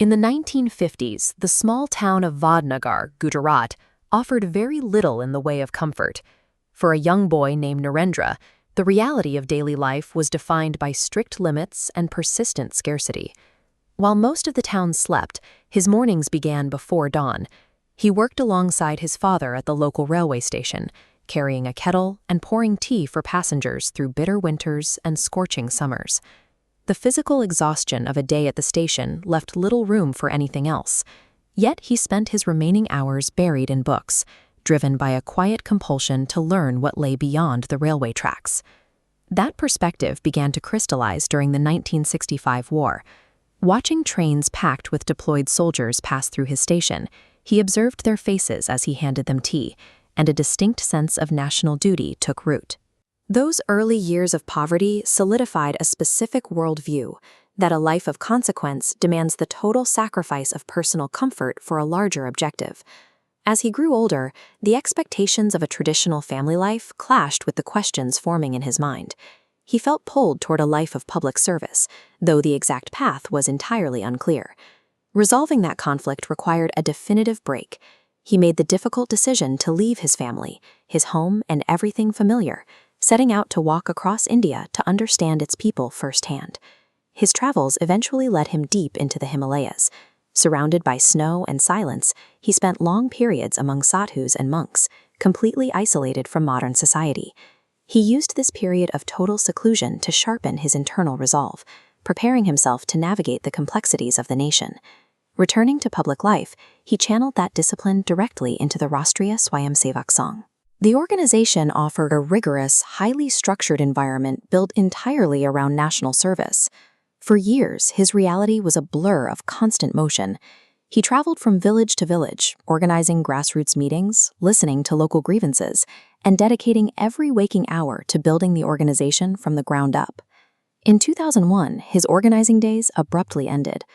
In the 1950s, the small town of Vadnagar, Gujarat, offered very little in the way of comfort. For a young boy named Narendra, the reality of daily life was defined by strict limits and persistent scarcity. While most of the town slept, his mornings began before dawn. He worked alongside his father at the local railway station, carrying a kettle and pouring tea for passengers through bitter winters and scorching summers. The physical exhaustion of a day at the station left little room for anything else. Yet he spent his remaining hours buried in books, driven by a quiet compulsion to learn what lay beyond the railway tracks. That perspective began to crystallize during the 1965 war. Watching trains packed with deployed soldiers pass through his station, he observed their faces as he handed them tea, and a distinct sense of national duty took root. Those early years of poverty solidified a specific worldview, that a life of consequence demands the total sacrifice of personal comfort for a larger objective. As he grew older, the expectations of a traditional family life clashed with the questions forming in his mind. He felt pulled toward a life of public service, though the exact path was entirely unclear. Resolving that conflict required a definitive break. He made the difficult decision to leave his family, his home, and everything familiar, setting out to walk across India to understand its people firsthand. His travels eventually led him deep into the Himalayas. Surrounded by snow and silence, he spent long periods among sadhus and monks, completely isolated from modern society. He used this period of total seclusion to sharpen his internal resolve, preparing himself to navigate the complexities of the nation. Returning to public life, he channeled that discipline directly into the Rashtriya Swayamsevak Sangh. The organization offered a rigorous, highly structured environment built entirely around national service. For years, his reality was a blur of constant motion. He traveled from village to village, organizing grassroots meetings, listening to local grievances, and dedicating every waking hour to building the organization from the ground up. In 2001, his organizing days abruptly ended.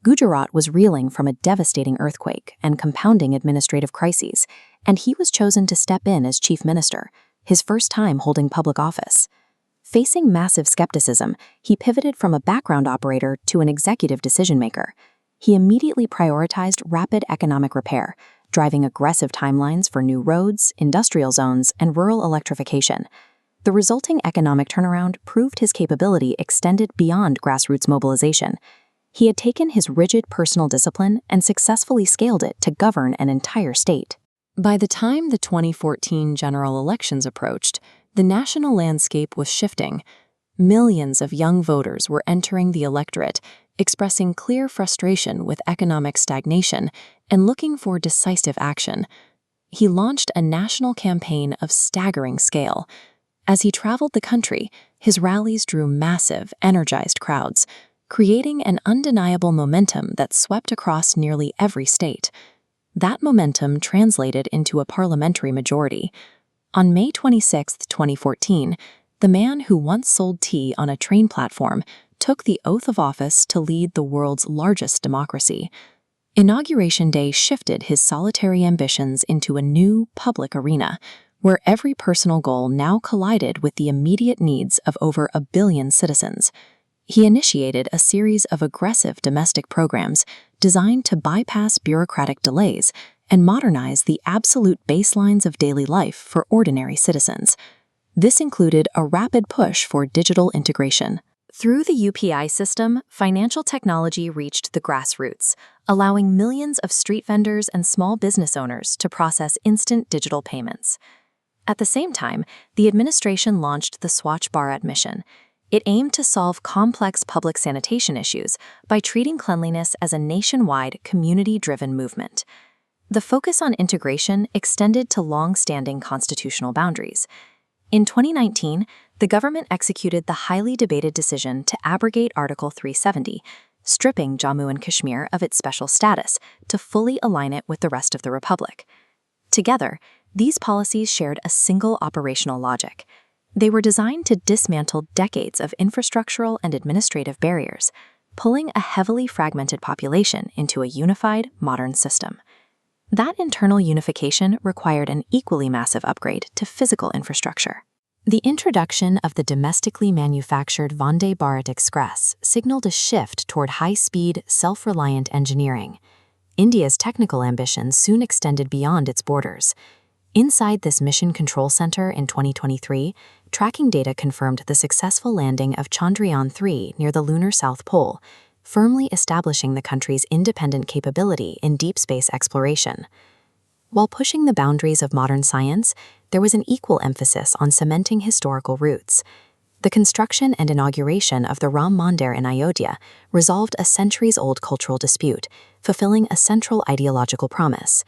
Gujarat was reeling from a devastating earthquake and compounding administrative crises, and he was chosen to step in as chief minister, his first time holding public office. Facing massive skepticism, he pivoted from a background operator to an executive decision-maker. He immediately prioritized rapid economic repair, driving aggressive timelines for new roads, industrial zones, and rural electrification. The resulting economic turnaround proved his capability extended beyond grassroots mobilization. He had taken his rigid personal discipline and successfully scaled it to govern an entire state. By the time the 2014 general elections approached, the national landscape was shifting. Millions of young voters were entering the electorate, expressing clear frustration with economic stagnation and looking for decisive action. He launched a national campaign of staggering scale. As he traveled the country, his rallies drew massive, energized crowds, creating an undeniable momentum that swept across nearly every state. That momentum translated into a parliamentary majority. On May 26, 2014, the man who once sold tea on a train platform took the oath of office to lead the world's largest democracy. Inauguration Day shifted his solitary ambitions into a new, public arena, where every personal goal now collided with the immediate needs of over 1 billion citizens. He initiated a series of aggressive domestic programs designed to bypass bureaucratic delays and modernize the absolute baselines of daily life for ordinary citizens. This included a rapid push for digital integration. Through the UPI system, financial technology reached the grassroots, allowing millions of street vendors and small business owners to process instant digital payments. At the same time, the administration launched the Swachh Bharat mission. It aimed to solve complex public sanitation issues by treating cleanliness as a nationwide, community-driven movement. The focus on integration extended to long-standing constitutional boundaries. In 2019, the government executed the highly debated decision to abrogate Article 370, stripping Jammu and Kashmir of its special status to fully align it with the rest of the republic. Together, these policies shared a single operational logic. They were designed to dismantle decades of infrastructural and administrative barriers, pulling a heavily fragmented population into a unified, modern system. That internal unification required an equally massive upgrade to physical infrastructure. The introduction of the domestically manufactured Vande Bharat Express signaled a shift toward high-speed, self-reliant engineering. India's technical ambitions soon extended beyond its borders. Inside this Mission Control Center in 2023, tracking data confirmed the successful landing of Chandrayaan 3 near the lunar South Pole, firmly establishing the country's independent capability in deep space exploration. While pushing the boundaries of modern science, there was an equal emphasis on cementing historical roots. The construction and inauguration of the Ram Mandir in Ayodhya resolved a centuries-old cultural dispute, fulfilling a central ideological promise.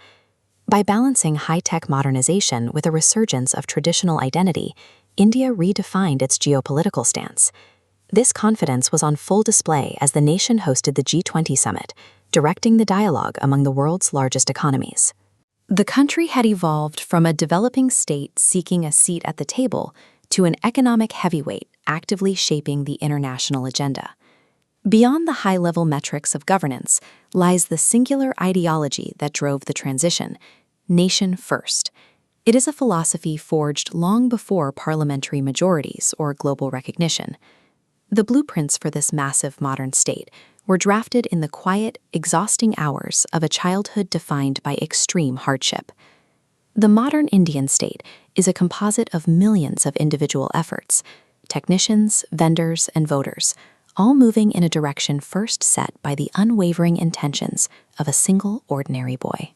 By balancing high-tech modernization with a resurgence of traditional identity, India redefined its geopolitical stance. This confidence was on full display as the nation hosted the G20 summit, directing the dialogue among the world's largest economies. The country had evolved from a developing state seeking a seat at the table to an economic heavyweight actively shaping the international agenda. Beyond the high-level metrics of governance lies the singular ideology that drove the transition: nation first. It is a philosophy forged long before parliamentary majorities or global recognition. The blueprints for this massive modern state were drafted in the quiet, exhausting hours of a childhood defined by extreme hardship. The modern Indian state is a composite of millions of individual efforts, technicians, vendors, and voters, all moving in a direction first set by the unwavering intentions of a single ordinary boy.